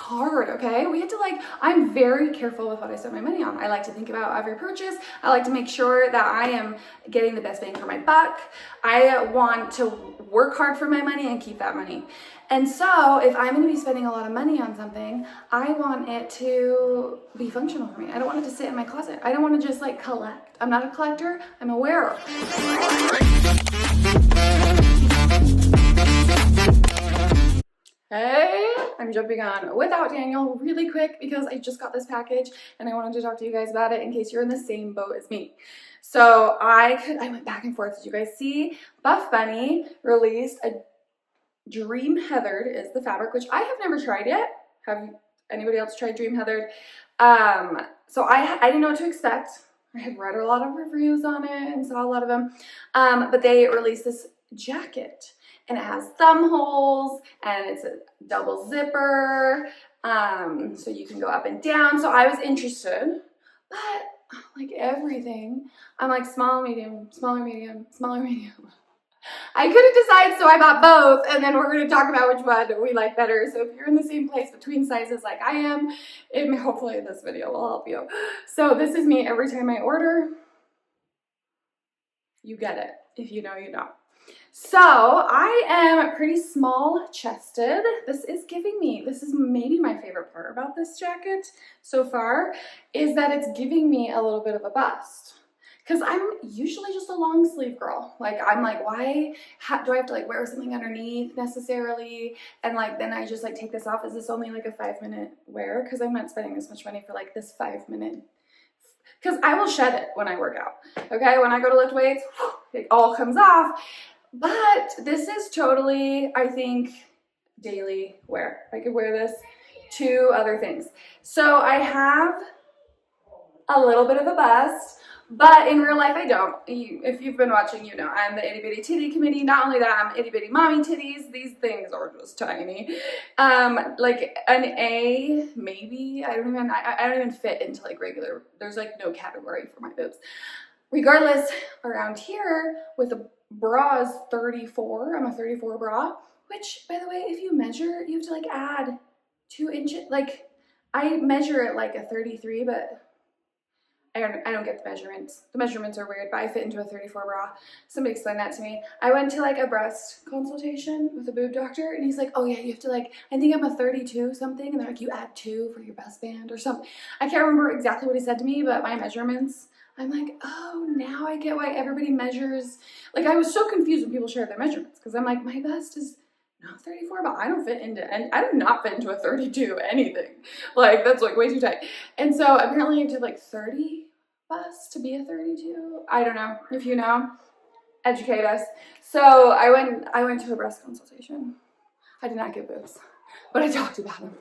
hard, okay? We had to I'm very careful with what I spend my money on. I like to think about every purchase. I like to make sure that I am getting the best bang for my buck. I want to work hard for my money and keep that money. And so if I'm gonna be spending a lot of money on something, I want it to be functional for me. I don't want it to sit in my closet. I don't want to just collect. I'm not a collector, I'm a wearer. Hey, I'm jumping on without Daniel really quick because I just got this package and I wanted to talk to you guys about it in case you're in the same boat as me. So I went back and forth. Did you guys see? Buffbunny released a Dream Heathered is the fabric, which I have never tried yet. Have anybody else tried Dream Heathered? So I didn't know what to expect. I had read a lot of reviews on it and saw a lot of them. But they released this jacket and it has thumb holes and it's a double zipper. So you can go up and down. So I was interested, but like everything, I'm like small, medium, smaller, medium, smaller, medium. I couldn't decide, so I bought both, and then we're going to talk about which one we like better. So if you're in the same place between sizes like I am, hopefully this video will help you. So this is me every time I order. You get it. If you know, you know. So I am pretty small chested. This is maybe my favorite part about this jacket so far, is that it's giving me a little bit of a bust. Because I'm usually just a long sleeve girl. I'm like, why do I have to wear something underneath necessarily? And then I just take this off. Is this only a 5-minute wear? Because I'm not spending this much money for this 5-minute. Because I will shed it when I work out. Okay, when I go to lift weights, it all comes off. But this is totally, I think, daily wear. I could wear this to other things. So I have a little bit of a bust. But in real life, I don't. If you've been watching, you know I'm the itty bitty titty committee. Not only that, I'm itty bitty mommy titties. These things are just tiny. Like an A, maybe. I don't even fit into regular. There's no category for my boobs. Regardless, around here with a bra is 34. I'm a 34 bra. Which, by the way, if you measure, you have to add 2 inches. I measure it a 33, but I don't get the measurements. The measurements are weird, but I fit into a 34 bra. Somebody explained that to me. I went to a breast consultation with a boob doctor, and he's like, oh yeah, you have to I think I'm a 32 something, and they're like, you add 2 for your bust band or something. I can't remember exactly what he said to me, but my measurements, I'm like, oh, now I get why everybody measures. I was so confused when people shared their measurements, because I'm like, my bust is not 34, but I don't fit into, and I do not fit into a 32 anything. That's way too tight. And so apparently I did 30 bust to be a 32. I don't know. If you know, educate us. So I went to a breast consultation. I did not get boobs, but I talked about them.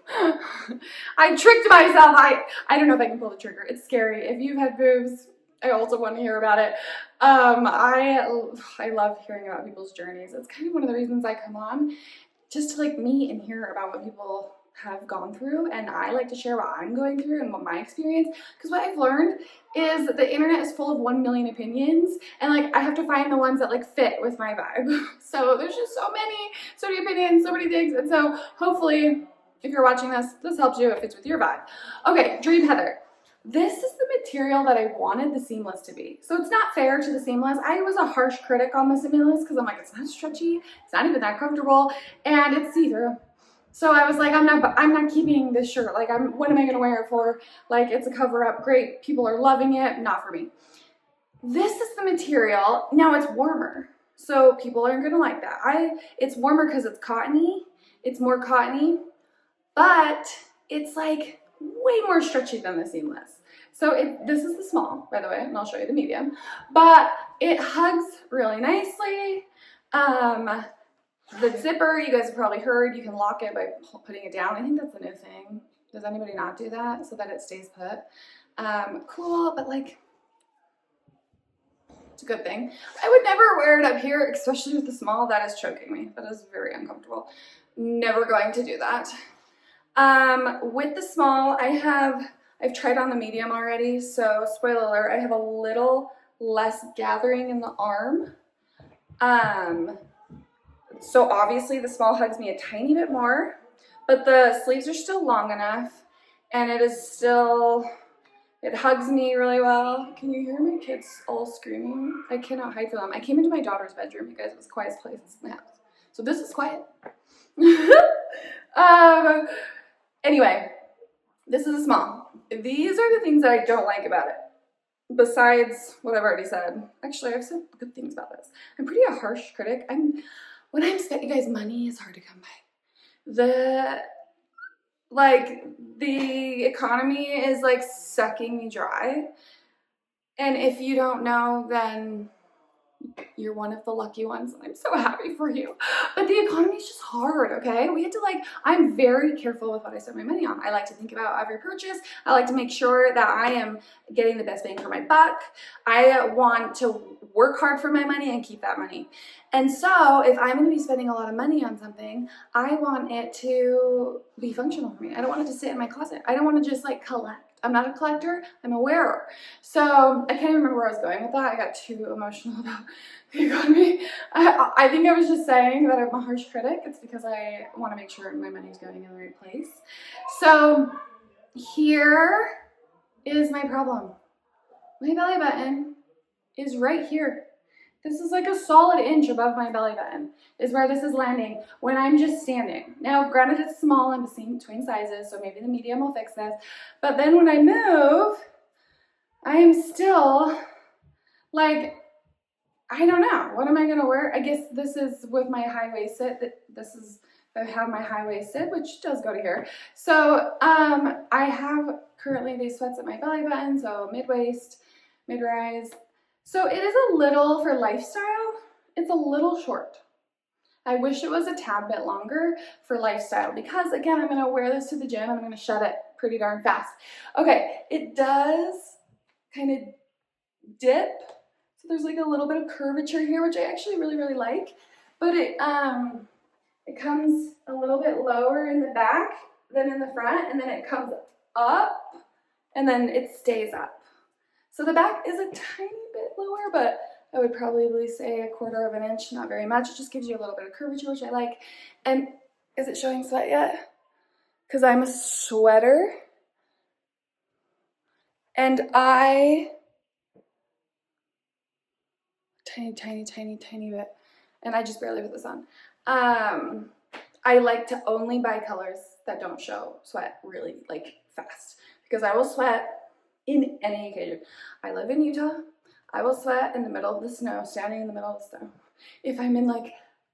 I tricked myself. I don't know if I can pull the trigger. It's scary. If you've had boobs, I also want to hear about it. I love hearing about people's journeys. It's kind of one of the reasons I come on, just to meet and hear about what people have gone through, and I like to share what I'm going through and what my experience, because what I've learned is that the internet is full of 1 million opinions, and I have to find the ones that fit with my vibe. So there's just so many opinions, so many things, and so hopefully if you're watching this helps you, it fits with your vibe. Okay, Dream Heather. This is the material that I wanted the seamless to be. So it's not fair to the seamless. I was a harsh critic on the seamless because I'm like, it's not stretchy, it's not even that comfortable, and it's see-through. So I was like, I'm not keeping this shirt. What am I gonna wear it for? It's a cover-up, great, people are loving it, not for me. This is the material. Now it's warmer, so people aren't gonna like that. It's warmer because it's cottony, it's more cottony, but it's way more stretchy than the seamless. So this is the small, by the way, and I'll show you the medium, but it hugs really nicely. The zipper, you guys have probably heard, you can lock it by putting it down. I think that's a new thing. Does anybody not do that so that it stays put? Cool, but it's a good thing. I would never wear it up here, especially with the small. That is choking me. That is very uncomfortable. Never going to do that. With the small, I've tried on the medium already, so spoiler alert, I have a little less gathering in the arm. So obviously the small hugs me a tiny bit more, but the sleeves are still long enough, and it is still, it hugs me really well. Can you hear my kids all screaming? I cannot hide from them. I came into my daughter's bedroom, you guys. It was the quietest place in the house. So this is quiet. Anyway, this is a small. These are the things that I don't like about it. Besides what I've already said. Actually, I've said good things about this. I'm pretty a harsh critic. When I'm spending, you guys, money is hard to come by. The economy is like sucking me dry. And if you don't know, then you're one of the lucky ones, and I'm so happy for you. But the economy is just hard, okay? We have to I'm very careful with what I spend my money on. I like to think about every purchase. I like to make sure that I am getting the best bang for my buck. I want to work hard for my money and keep that money. And so if I'm gonna be spending a lot of money on something, I want it to be functional for me. I don't want it to sit in my closet. I don't want to just collect. I'm not a collector, I'm a wearer. So I can't even remember where I was going with that. I got too emotional about the economy. I think I was just saying that I'm a harsh critic. It's because I want to make sure my money's going in the right place. So here is my problem. My belly button is right here. This is like a solid inch above my belly button is where this is landing when I'm just standing. Now, granted, it's small. I'm between sizes, so maybe the medium will fix this. But then when I move, I am still I don't know. What am I going to wear? I guess this is with my high-waisted. I have my high-waisted, which does go to here. So I have currently these sweats at my belly button, so mid-waist, mid-rise. So it is a little, for lifestyle, it's a little short. I wish it was a tad bit longer for lifestyle because, again, I'm going to wear this to the gym and I'm going to shut it pretty darn fast. Okay, it does kind of dip. So there's a little bit of curvature here, which I actually really, really like. But it comes a little bit lower in the back than in the front, and then it comes up, and then it stays up. So the back is a tiny bit lower, but I would probably say 1/4 of an inch, not very much. It just gives you a little bit of curvature, which I like. And is it showing sweat yet? Because I'm a sweater. And tiny bit. And I just barely put this on. I like to only buy colors that don't show sweat really fast. Because I will sweat in any occasion. I live in Utah. I will sweat in the middle of the snow, standing in the middle of the snow. If I'm in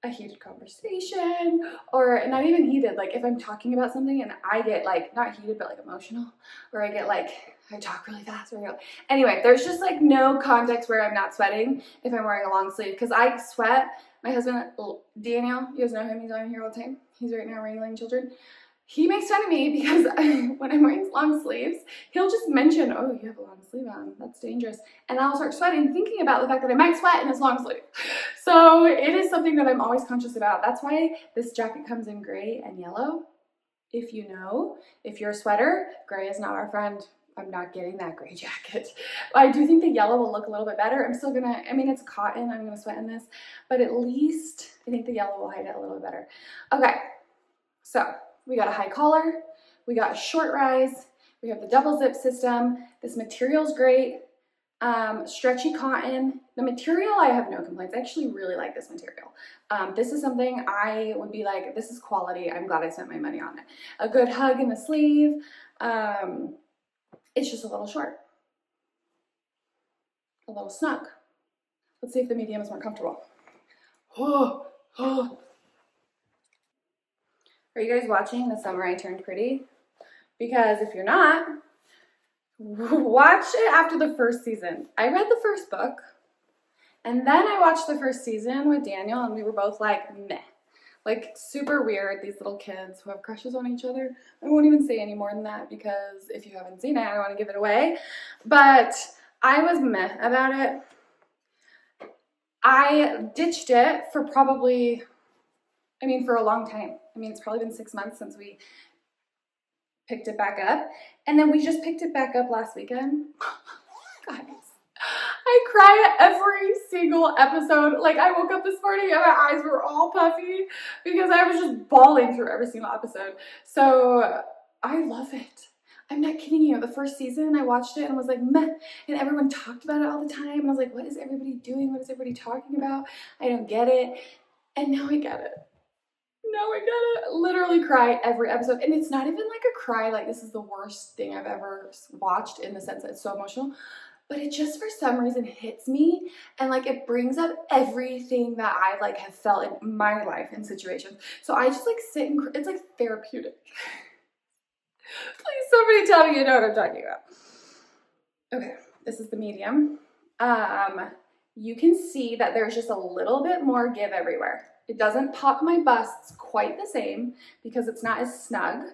a heated conversation, or not even heated, if I'm talking about something and I get not heated but emotional, or I get I talk really fast, or anyway, there's just no context where I'm not sweating if I'm wearing a long sleeve, because I sweat. My husband, Daniel, you guys know him, he's on here all the time. He's right now wrangling children. He makes fun of me because when I'm wearing long sleeves, he'll just mention, oh, you have a long sleeve on, that's dangerous. And I'll start sweating, thinking about the fact that I might sweat in this long sleeve. So it is something that I'm always conscious about. That's why this jacket comes in gray and yellow. If you're a sweater, gray is not our friend. I'm not getting that gray jacket. I do think the yellow will look a little bit better. I'm still gonna, it's cotton, I'm gonna sweat in this, but at least I think the yellow will hide it a little bit better. Okay, so we got a high collar, we got a short rise, we have the double zip system. This material's great, stretchy cotton. The material, I have no complaints. I actually really like this material. This is something I would be this is quality. I'm glad I spent my money on it. A good hug in the sleeve. It's just a little short, a little snug. Let's see if the medium is more comfortable. Oh, oh. Are you guys watching The Summer I Turned Pretty? Because if you're not, watch it after the first season. I read the first book, and then I watched the first season with Daniel, and we were both meh. Super weird, these little kids who have crushes on each other. I won't even say any more than that, because if you haven't seen it, I don't want to give it away. But I was meh about it. I ditched it for probably, for a long time. It's probably been 6 months since we picked it back up. And then we just picked it back up last weekend. Guys, I cry at every single episode. Like, I woke up this morning and my eyes were all puffy because I was just bawling through every single episode. So I love it. I'm not kidding you. The first season, I watched it and was like, meh. And everyone talked about it all the time. And I was like, what is everybody doing? What is everybody talking about? I don't get it. And now I get it. Now I get it. Literally cry every episode. And it's not even like a cry like this is the worst thing I've ever watched in the sense that it's so emotional. But it just for some reason hits me and like it brings up everything that I like have felt in my life in situations. So I just like sit and it's like therapeutic. Please somebody tell me you know what I'm talking about. Okay, this is the medium. You can see that there's just a little bit more give everywhere. It doesn't pop my busts quite the same because it's not as snug.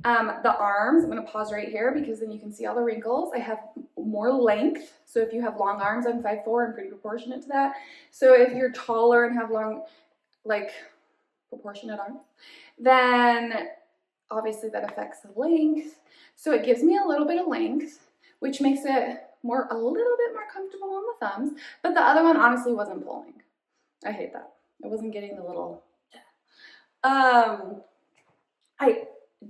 The arms, I'm gonna pause right here because then you can see all the wrinkles. I have more length. So if you have long arms, I'm 5'4", I'm pretty proportionate to that. So if you're taller and have long, like proportionate arms, then obviously that affects the length. So it gives me a little bit of length, which makes it a little bit more comfortable on the thumbs. But the other one honestly wasn't pulling. I hate that. I wasn't getting the little, I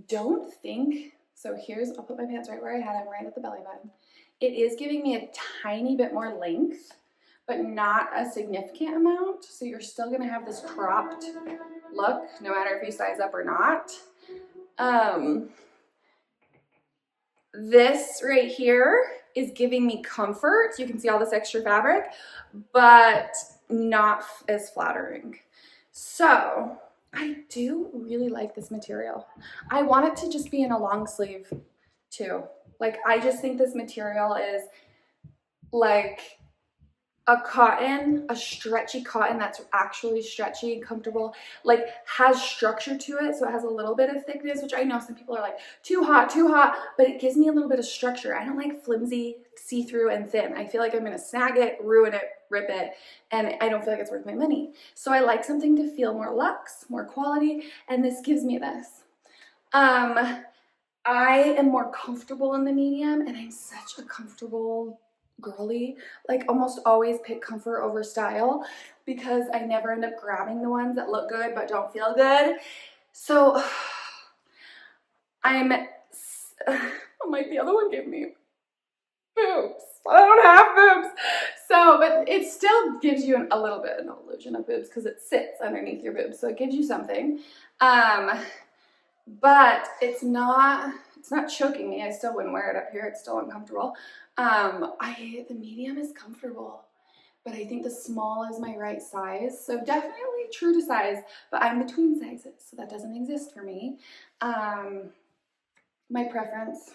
don't think, so I'll put my pants right where I had them, right at the belly button. It is giving me a tiny bit more length, but not a significant amount. So you're still gonna have this cropped look, no matter if you size up or not. This right here is giving me comfort. You can see all this extra fabric, but not as flattering. So I do really like this material. I want it to just be in a long sleeve too. Like, I just think this material is like a stretchy cotton that's actually stretchy and comfortable, like has structure to it. So it has a little bit of thickness, which I know some people are like, too hot, but it gives me a little bit of structure. I don't like flimsy, see-through and thin. I feel like I'm gonna snag it, ruin it, rip it, and I don't feel like it's worth my money. So I like something to feel more luxe, more quality, and this gives me this. I am more comfortable in the medium, and I'm such a comfortable girly. Like, almost always pick comfort over style because I never end up grabbing the ones that look good but don't feel good. So I'm like, the other one gave me boobs. I don't have boobs. So, but it still gives you a little bit of an illusion of boobs because it sits underneath your boobs. So it gives you something. But it's not choking me. I still wouldn't wear it up here. It's still uncomfortable. The medium is comfortable, but I think the small is my right size. So definitely true to size, but I'm between sizes, so that doesn't exist for me. My preference,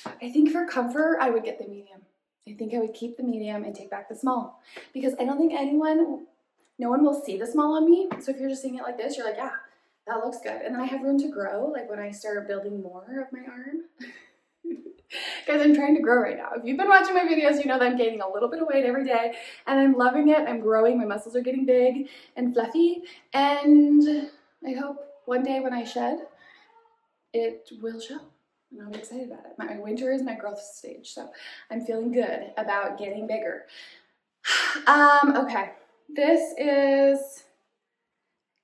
I think for comfort, I would get the medium. I think I would keep the medium and take back the small because I don't think no one will see the small on me. So if you're just seeing it like this, you're like, yeah, that looks good. And then I have room to grow, like when I start building more of my arm. Guys, I'm trying to grow right now. If you've been watching my videos, you know that I'm gaining a little bit of weight every day and I'm loving it. I'm growing, my muscles are getting big and fluffy. And I hope one day when I shed, it will show. And I'm excited about it. My winter is my growth stage, so I'm feeling good about getting bigger. Okay, this is,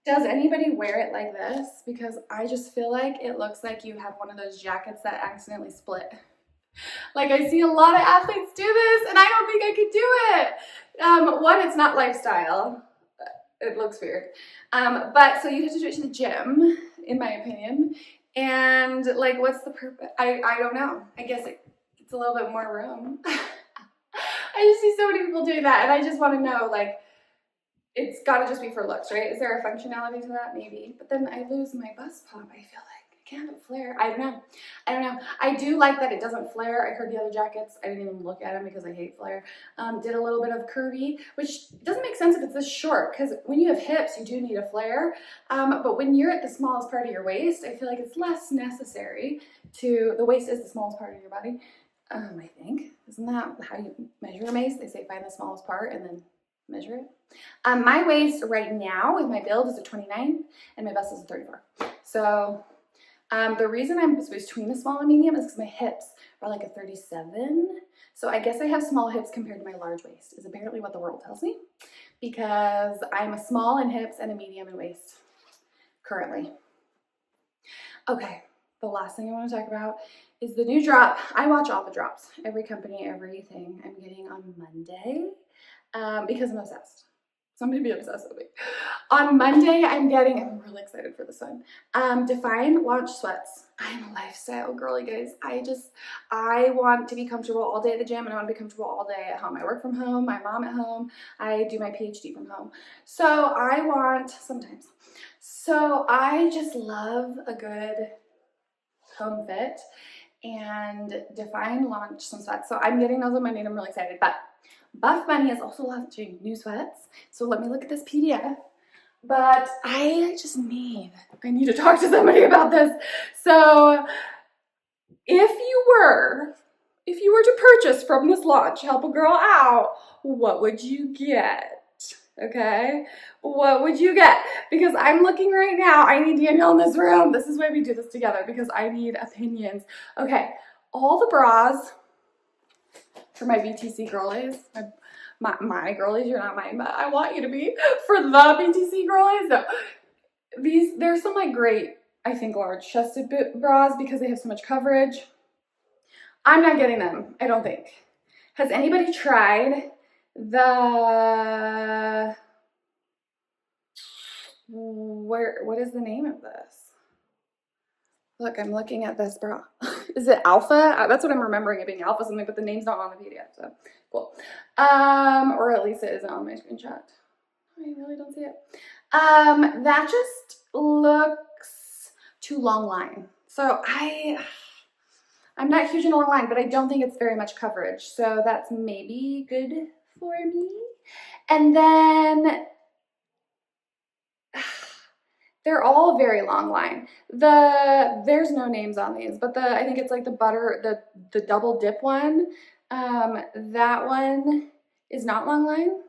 does anybody wear it like this? Because I just feel like it looks like you have one of those jackets that accidentally split. Like, I see a lot of athletes do this and I don't think I could do it. One, it's not lifestyle. It looks weird. But so you have to do it to the gym, in my opinion. And like, what's the purpose? I don't know. I guess it's a little bit more room. I just see so many people doing that and I just want to know, like, it's got to just be for looks, right? Is there a functionality to that? Maybe. But then I lose my bust pop, I feel like. I can't have it flare. I don't know. I do like that it doesn't flare. I heard the other jackets, I didn't even look at them because I hate flare, did a little bit of curvy, which doesn't make sense if it's this short because when you have hips, you do need a flare. But when you're at the smallest part of your waist, I feel like it's less necessary to, the waist is the smallest part of your body. I think. Isn't that how you measure a waist? They say find the smallest part and then measure it. My waist right now with my build is a 29 and my bust is a 34. So The reason I'm between a small and medium is because my hips are like a 37. So I guess I have small hips compared to my large waist, is apparently what the world tells me, because I'm a small in hips and a medium in waist currently. Okay, the last thing I want to talk about is the new drop. I watch all the drops, every company, everything I'm getting on Monday, because I'm obsessed. Somebody be obsessed with me. On Monday, I'm really excited for this one. Define Launch Sweats. I'm a lifestyle girly, guys. I want to be comfortable all day at the gym, and I want to be comfortable all day at home. I work from home, my mom at home. I do my PhD from home. So I just love a good home fit and Define launched some sweats. So I'm getting those on Monday and I'm really excited. But Buffbunny is also launching new sweats. So let me look at this PDF. But I need to talk to somebody about this. So if you were to purchase from this launch, help a girl out, what would you get? Okay, what would you get? Because I'm looking right now. I need Danielle in this room. This is why we do this together, because I need opinions. Okay, all the bras for my BTC girlies, my girlies, you're not mine, but I want you to be for the BTC girlies. No, there's some like great, I think, large chested bras because they have so much coverage. I'm not getting them, I don't think. Has anybody tried what is the name of this? Look, I'm looking at this bra. Is it Alpha? That's what I'm remembering, it being Alpha something, but the name's not on the PDF, so cool. Or at least it isn't on my screenshot. I really don't see it. That just looks too long line. So I'm not huge in a long line, but I don't think it's very much coverage. So that's maybe good for me. And then they're all very long line. There's no names on these, but I think it's like the double dip one. That one is not long line.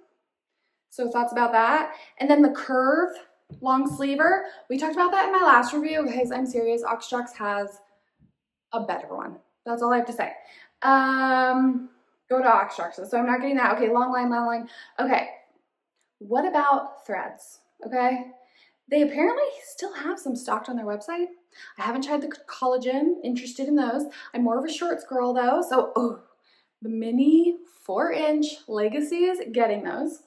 So thoughts about that. And then the Curve long sleever. We talked about that in my last review. Guys, I'm serious. Oxtrax has a better one. That's all I have to say. Go to Oxtrax. So I'm not getting that. Okay, long line. Okay. What about threads? Okay. They apparently still have some stocked on their website. I haven't tried the collagen, interested in those. I'm more of a shorts girl though. So, the mini 4-inch legacies, getting those.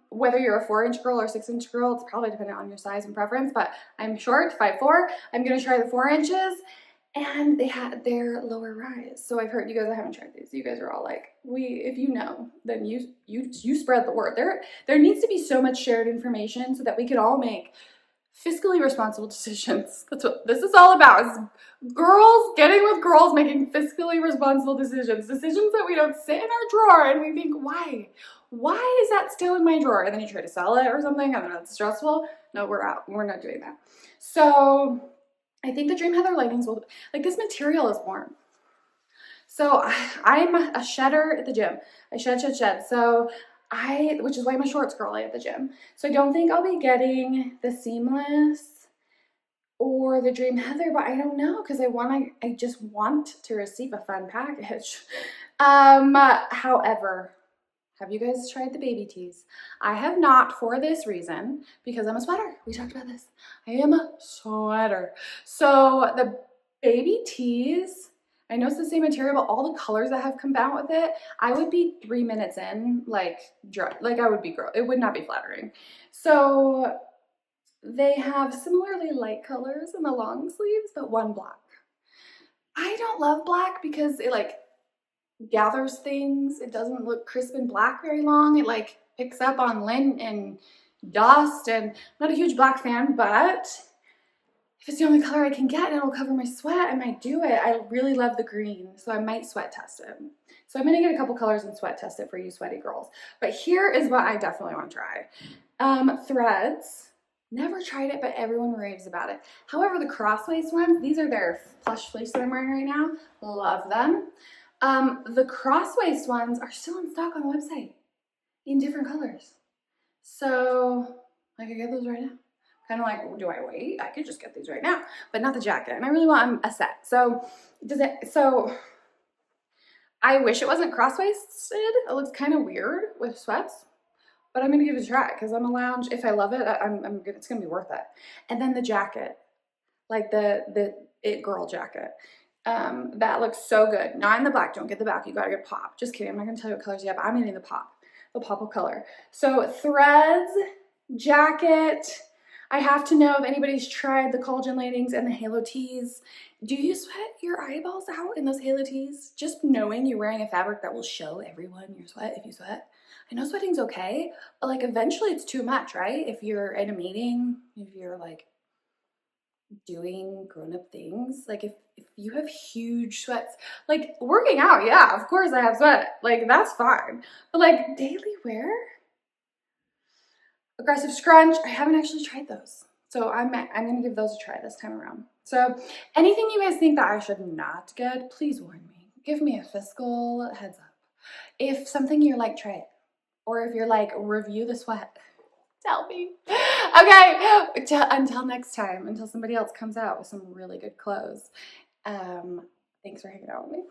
Whether you're a 4-inch girl or 6-inch girl, it's probably dependent on your size and preference, but I'm short, 5'4". I'm going to try the 4 inches. And they had their lower rise. So I've heard, you guys, I haven't tried these. You guys are all like, if you know, then you spread the word. There needs to be so much shared information so that we could all make fiscally responsible decisions. That's what this is all about, is girls getting with girls making fiscally responsible decisions. Decisions that we don't sit in our drawer and we think, why? Why is that still in my drawer? And then you try to sell it or something. I don't know, it's stressful. No, we're out. We're not doing that. So I think the Dream Heather leggings will, like, this material is warm. So I'm a shedder at the gym. I shed. So which is why I'm a shorts girly at the gym. So I don't think I'll be getting the seamless or the Dream Heather, but I don't know, because I just want to receive a fun package. However, have you guys tried the baby tees? I have not, for this reason, because I'm a sweater. We talked about this. I am a sweater. So the baby tees, I know it's the same material, but all the colors that have come out with it, I would be 3 minutes in, like, dry. Like, I would be girl. It would not be flattering. So they have similarly light colors in the long sleeves, but one black. I don't love black because it, like, gathers things. It doesn't look crisp and black very long. It like picks up on lint and dust, and I'm not a huge black fan, but if it's the only color I can get and it'll cover my sweat, I might do it. I really love the green, so I might sweat test it. So I'm gonna get a couple colors and sweat test it for you sweaty girls. But here is what I definitely want to try. Threads. Never tried it, but everyone raves about it. However, the cross-waist ones, these are their plush fleece that I'm wearing right now. Love them. The cross-waist ones are still in stock on the website in different colors. So I could get those right now. Kind of like, do I wait? I could just get these right now, but not the jacket. And I really want a set. So I wish it wasn't cross-waisted. It looks kind of weird with sweats, but I'm gonna give it a try because I'm a lounge. If I love it, I'm good. It's gonna be worth it. And then the jacket, like the it girl jacket. That looks so good. Not in the black, don't get the black, you gotta get pop. Just kidding, I'm not gonna tell you what colors yet, but I'm getting the pop of color. So threads, jacket. I have to know if anybody's tried the collagen leggings and the halo tees. Do you sweat your eyeballs out in those halo tees? Just knowing you're wearing a fabric that will show everyone your sweat if you sweat. I know sweating's okay, but like eventually it's too much, right? If you're in a meeting, if you're like doing grown-up things, like if you have huge sweats, like working out, yeah, of course I have sweat, like that's fine, but like daily wear, aggressive scrunch, I haven't actually tried those, so I'm gonna give those a try this time around. So anything you guys think that I should not get, please warn me, give me a fiscal heads up. If something you're like, try it, or if you're like, review the sweat, tell me. Okay, until next time, until somebody else comes out with some really good clothes. Thanks for hanging out with me.